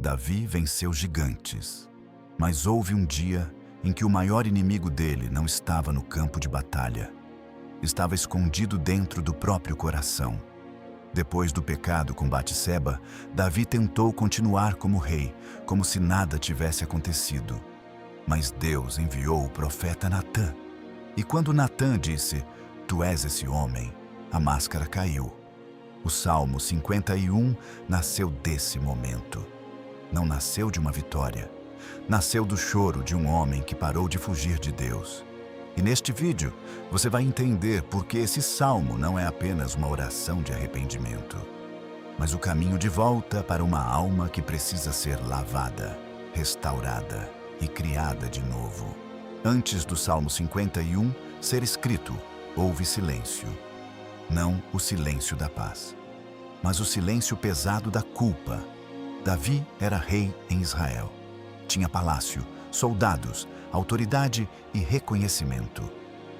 Davi venceu gigantes, mas houve um dia em que o maior inimigo dele não estava no campo de batalha. Estava escondido dentro do próprio coração. Depois do pecado com Batseba, Davi tentou continuar como rei, como se nada tivesse acontecido. Mas Deus enviou o profeta Natã. E quando Natã disse, "Tu és esse homem", a máscara caiu. O Salmo 51 nasceu desse momento. Não nasceu de uma vitória. Nasceu do choro de um homem que parou de fugir de Deus. E neste vídeo, você vai entender por que esse salmo não é apenas uma oração de arrependimento, mas o caminho de volta para uma alma que precisa ser lavada, restaurada e criada de novo. Antes do Salmo 51 ser escrito, houve silêncio. Não o silêncio da paz, mas o silêncio pesado da culpa. Davi era rei em Israel. Tinha palácio, soldados, autoridade e reconhecimento.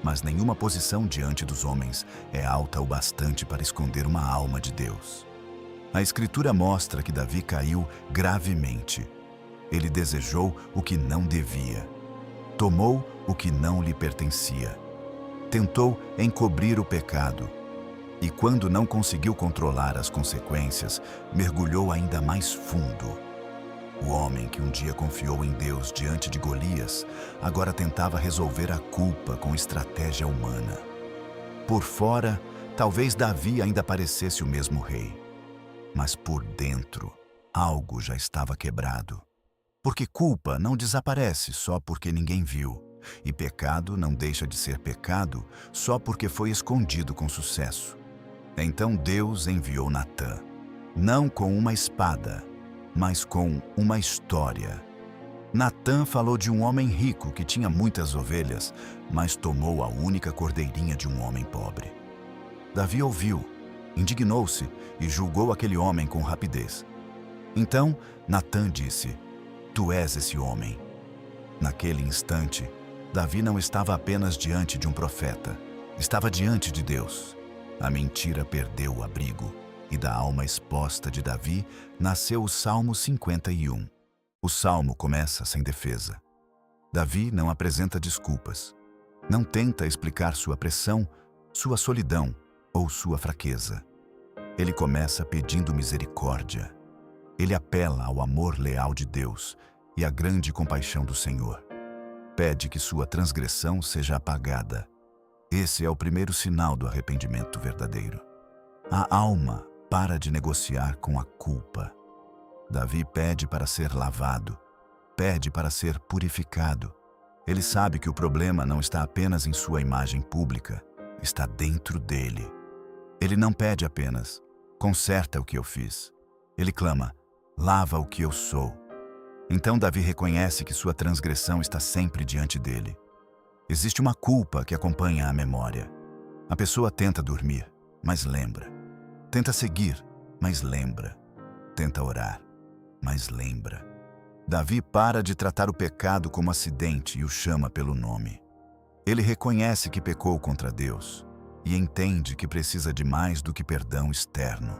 Mas nenhuma posição diante dos homens é alta o bastante para esconder uma alma de Deus. A Escritura mostra que Davi caiu gravemente. Ele desejou o que não devia. Tomou o que não lhe pertencia. Tentou encobrir o pecado. E quando não conseguiu controlar as consequências, mergulhou ainda mais fundo. O homem que um dia confiou em Deus diante de Golias, agora tentava resolver a culpa com estratégia humana. Por fora, talvez Davi ainda parecesse o mesmo rei. Mas por dentro, algo já estava quebrado. Porque culpa não desaparece só porque ninguém viu. E pecado não deixa de ser pecado só porque foi escondido com sucesso. Então Deus enviou Natã, não com uma espada, mas com uma história. Natã falou de um homem rico que tinha muitas ovelhas, mas tomou a única cordeirinha de um homem pobre. Davi ouviu, indignou-se e julgou aquele homem com rapidez. Então Natã disse, "Tu és esse homem." Naquele instante, Davi não estava apenas diante de um profeta, estava diante de Deus. A mentira perdeu o abrigo. E da alma exposta de Davi nasceu o Salmo 51. O salmo começa sem defesa. Davi não apresenta desculpas. Não tenta explicar sua pressão, sua solidão ou sua fraqueza. Ele começa pedindo misericórdia. Ele apela ao amor leal de Deus e à grande compaixão do Senhor. Pede que sua transgressão seja apagada. Esse é o primeiro sinal do arrependimento verdadeiro. A alma para de negociar com a culpa. Davi pede para ser lavado, pede para ser purificado. Ele sabe que o problema não está apenas em sua imagem pública, está dentro dele. Ele não pede apenas, "Conserta o que eu fiz." Ele clama, "Lava o que eu sou." Então Davi reconhece que sua transgressão está sempre diante dele. Existe uma culpa que acompanha a memória. A pessoa tenta dormir, mas lembra. Tenta seguir, mas lembra. Tenta orar, mas lembra. Davi para de tratar o pecado como acidente e o chama pelo nome. Ele reconhece que pecou contra Deus e entende que precisa de mais do que perdão externo.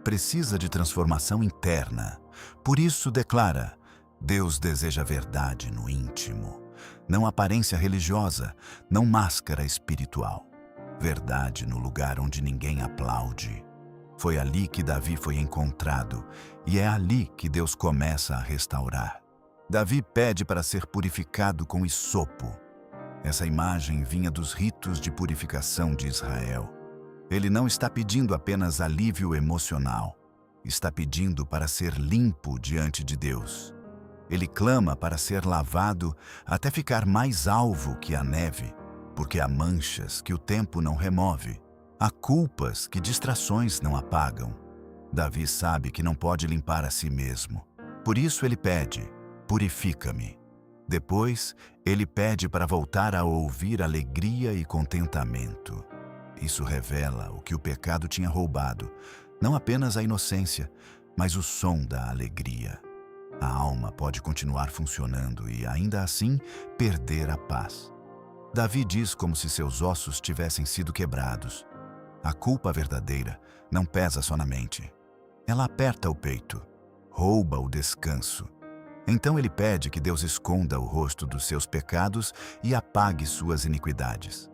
Precisa de transformação interna. Por isso declara, Deus deseja verdade no íntimo. Não aparência religiosa, não máscara espiritual. Verdade no lugar onde ninguém aplaude. Foi ali que Davi foi encontrado, e é ali que Deus começa a restaurar. Davi pede para ser purificado com hisopo. Essa imagem vinha dos ritos de purificação de Israel. Ele não está pedindo apenas alívio emocional, está pedindo para ser limpo diante de Deus. Ele clama para ser lavado até ficar mais alvo que a neve, porque há manchas que o tempo não remove. Há culpas que distrações não apagam. Davi sabe que não pode limpar a si mesmo. Por isso ele pede, "Purifica-me." Depois, ele pede para voltar a ouvir alegria e contentamento. Isso revela o que o pecado tinha roubado, não apenas a inocência, mas o som da alegria. A alma pode continuar funcionando e, ainda assim, perder a paz. Davi diz como se seus ossos tivessem sido quebrados. A culpa verdadeira não pesa só na mente. Ela aperta o peito, rouba o descanso. Então ele pede que Deus esconda o rosto dos seus pecados e apague suas iniquidades.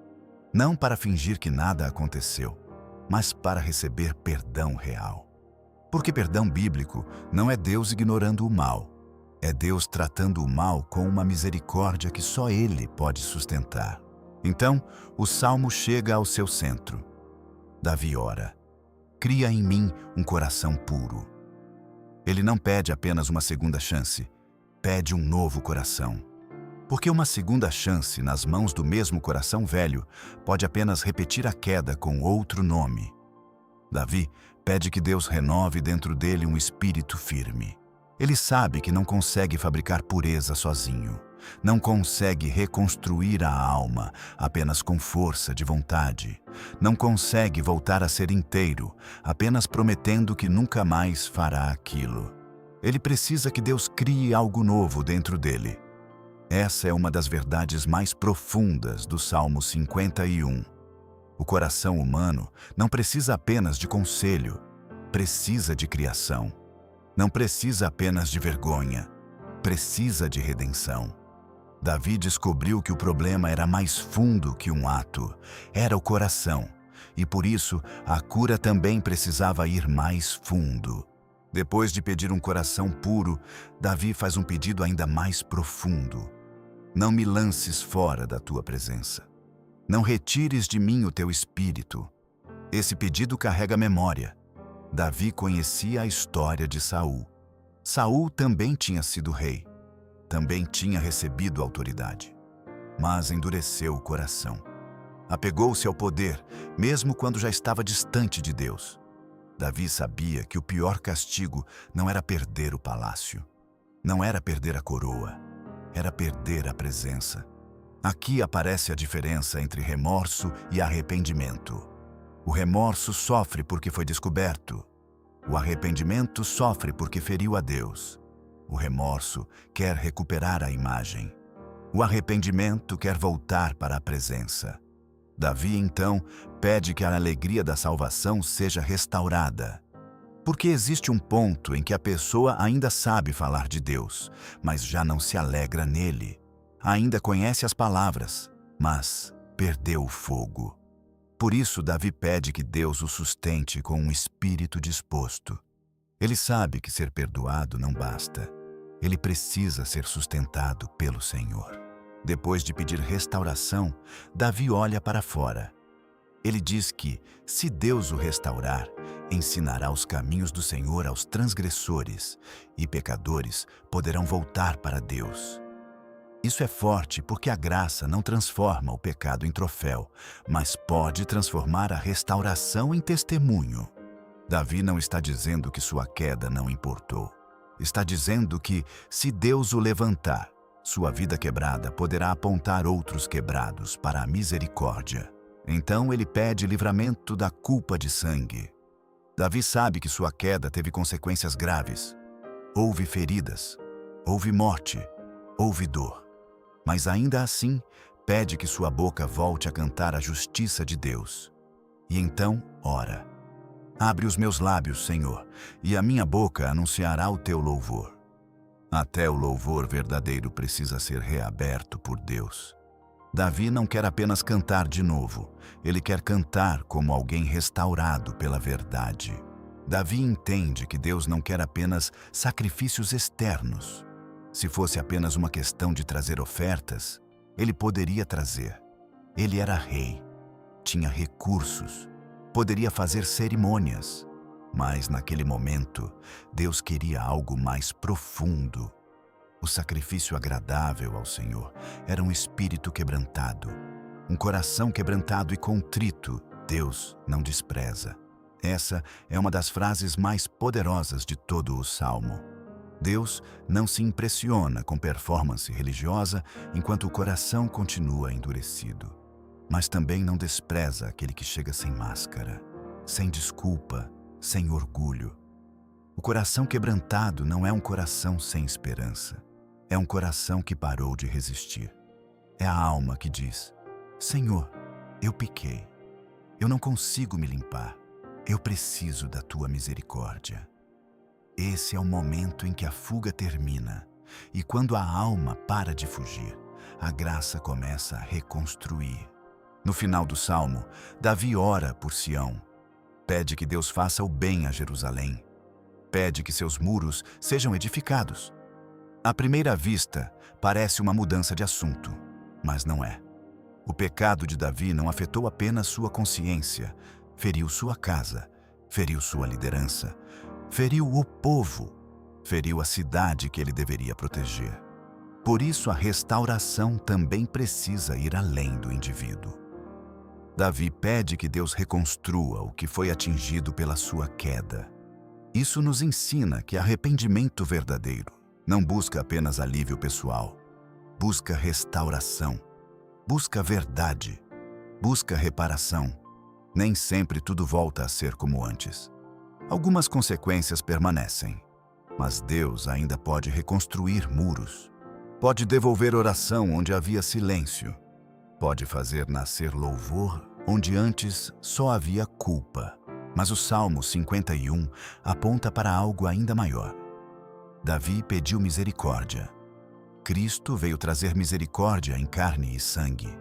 Não para fingir que nada aconteceu, mas para receber perdão real. Porque perdão bíblico não é Deus ignorando o mal, é Deus tratando o mal com uma misericórdia que só Ele pode sustentar. Então, o salmo chega ao seu centro. Davi ora: cria em mim um coração puro. Ele não pede apenas uma segunda chance, pede um novo coração. Porque uma segunda chance nas mãos do mesmo coração velho pode apenas repetir a queda com outro nome. Davi pede que Deus renove dentro dele um espírito firme. Ele sabe que não consegue fabricar pureza sozinho. Não consegue reconstruir a alma apenas com força de vontade. Não consegue voltar a ser inteiro, apenas prometendo que nunca mais fará aquilo. Ele precisa que Deus crie algo novo dentro dele. Essa é uma das verdades mais profundas do Salmo 51. O coração humano não precisa apenas de conselho, precisa de criação. Não precisa apenas de vergonha, precisa de redenção. Davi descobriu que o problema era mais fundo que um ato, era o coração, e por isso a cura também precisava ir mais fundo. Depois de pedir um coração puro, Davi faz um pedido ainda mais profundo. Não me lances fora da tua presença. Não retires de mim o teu espírito. Esse pedido carrega memória. Davi conhecia a história de Saul. Saul também tinha sido rei. Também tinha recebido autoridade. Mas endureceu o coração. Apegou-se ao poder, mesmo quando já estava distante de Deus. Davi sabia que o pior castigo não era perder o palácio. Não era perder a coroa. Era perder a presença. Aqui aparece a diferença entre remorso e arrependimento. O remorso sofre porque foi descoberto. O arrependimento sofre porque feriu a Deus. O remorso quer recuperar a imagem. O arrependimento quer voltar para a presença. Davi, então, pede que a alegria da salvação seja restaurada. Porque existe um ponto em que a pessoa ainda sabe falar de Deus, mas já não se alegra nele. Ainda conhece as palavras, mas perdeu o fogo. Por isso, Davi pede que Deus o sustente com um espírito disposto. Ele sabe que ser perdoado não basta. Ele precisa ser sustentado pelo Senhor. Depois de pedir restauração, Davi olha para fora. Ele diz que, se Deus o restaurar, ensinará os caminhos do Senhor aos transgressores, e pecadores poderão voltar para Deus. Isso é forte porque a graça não transforma o pecado em troféu, mas pode transformar a restauração em testemunho. Davi não está dizendo que sua queda não importou. Está dizendo que, se Deus o levantar, sua vida quebrada poderá apontar outros quebrados para a misericórdia. Então ele pede livramento da culpa de sangue. Davi sabe que sua queda teve consequências graves. Houve feridas, houve morte, houve dor. Mas ainda assim, pede que sua boca volte a cantar a justiça de Deus. E então ora: abre os meus lábios, Senhor, e a minha boca anunciará o teu louvor. Até o louvor verdadeiro precisa ser reaberto por Deus. Davi não quer apenas cantar de novo, ele quer cantar como alguém restaurado pela verdade. Davi entende que Deus não quer apenas sacrifícios externos. Se fosse apenas uma questão de trazer ofertas, ele poderia trazer. Ele era rei, tinha recursos, poderia fazer cerimônias. Mas naquele momento, Deus queria algo mais profundo. O sacrifício agradável ao Senhor era um espírito quebrantado. Um coração quebrantado e contrito, Deus não despreza. Essa é uma das frases mais poderosas de todo o Salmo. Deus não se impressiona com performance religiosa enquanto o coração continua endurecido. Mas também não despreza aquele que chega sem máscara, sem desculpa, sem orgulho. O coração quebrantado não é um coração sem esperança. É um coração que parou de resistir. É a alma que diz: Senhor, eu pequei. Eu não consigo me limpar. Eu preciso da tua misericórdia. Esse é o momento em que a fuga termina, e quando a alma para de fugir, a graça começa a reconstruir. No final do salmo, Davi ora por Sião. Pede que Deus faça o bem a Jerusalém. Pede que seus muros sejam edificados. À primeira vista, parece uma mudança de assunto, mas não é. O pecado de Davi não afetou apenas sua consciência, feriu sua casa, feriu sua liderança, feriu o povo, feriu a cidade que ele deveria proteger. Por isso, a restauração também precisa ir além do indivíduo. Davi pede que Deus reconstrua o que foi atingido pela sua queda. Isso nos ensina que arrependimento verdadeiro não busca apenas alívio pessoal, busca restauração, busca verdade, busca reparação. Nem sempre tudo volta a ser como antes. Algumas consequências permanecem, mas Deus ainda pode reconstruir muros. Pode devolver oração onde havia silêncio. Pode fazer nascer louvor onde antes só havia culpa. Mas o Salmo 51 aponta para algo ainda maior. Davi pediu misericórdia. Cristo veio trazer misericórdia em carne e sangue.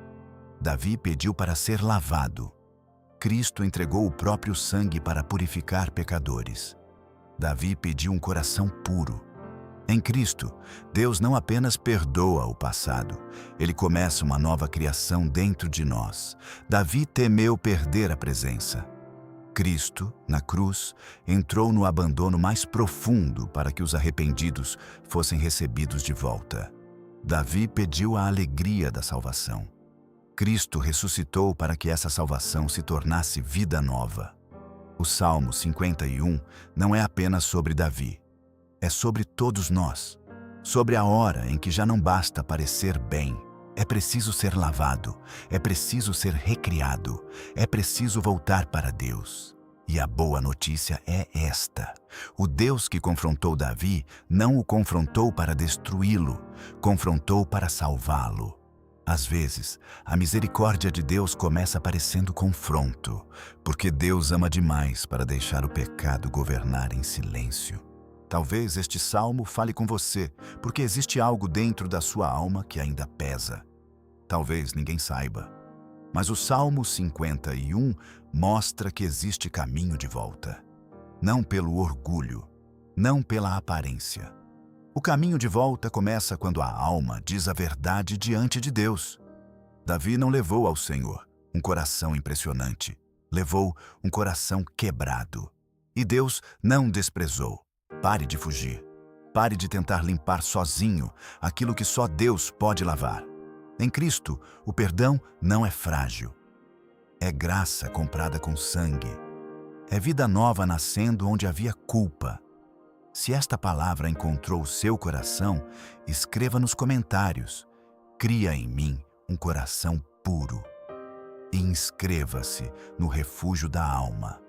Davi pediu para ser lavado. Cristo entregou o próprio sangue para purificar pecadores. Davi pediu um coração puro. Em Cristo, Deus não apenas perdoa o passado, Ele começa uma nova criação dentro de nós. Davi temeu perder a presença. Cristo, na cruz, entrou no abandono mais profundo para que os arrependidos fossem recebidos de volta. Davi pediu a alegria da salvação. Cristo ressuscitou para que essa salvação se tornasse vida nova. O Salmo 51 não é apenas sobre Davi. É sobre todos nós, sobre a hora em que já não basta parecer bem. É preciso ser lavado, é preciso ser recriado, é preciso voltar para Deus. E a boa notícia é esta: o Deus que confrontou Davi não o confrontou para destruí-lo, confrontou para salvá-lo. Às vezes, a misericórdia de Deus começa parecendo confronto, porque Deus ama demais para deixar o pecado governar em silêncio. Talvez este salmo fale com você, porque existe algo dentro da sua alma que ainda pesa. Talvez ninguém saiba, mas o Salmo 51 mostra que existe caminho de volta. Não pelo orgulho, não pela aparência. O caminho de volta começa quando a alma diz a verdade diante de Deus. Davi não levou ao Senhor um coração impressionante, levou um coração quebrado. E Deus não desprezou. Pare de fugir. Pare de tentar limpar sozinho aquilo que só Deus pode lavar. Em Cristo, o perdão não é frágil. É graça comprada com sangue. É vida nova nascendo onde havia culpa. Se esta palavra encontrou o seu coração, escreva nos comentários: cria em mim um coração puro. E inscreva-se no refúgio da alma.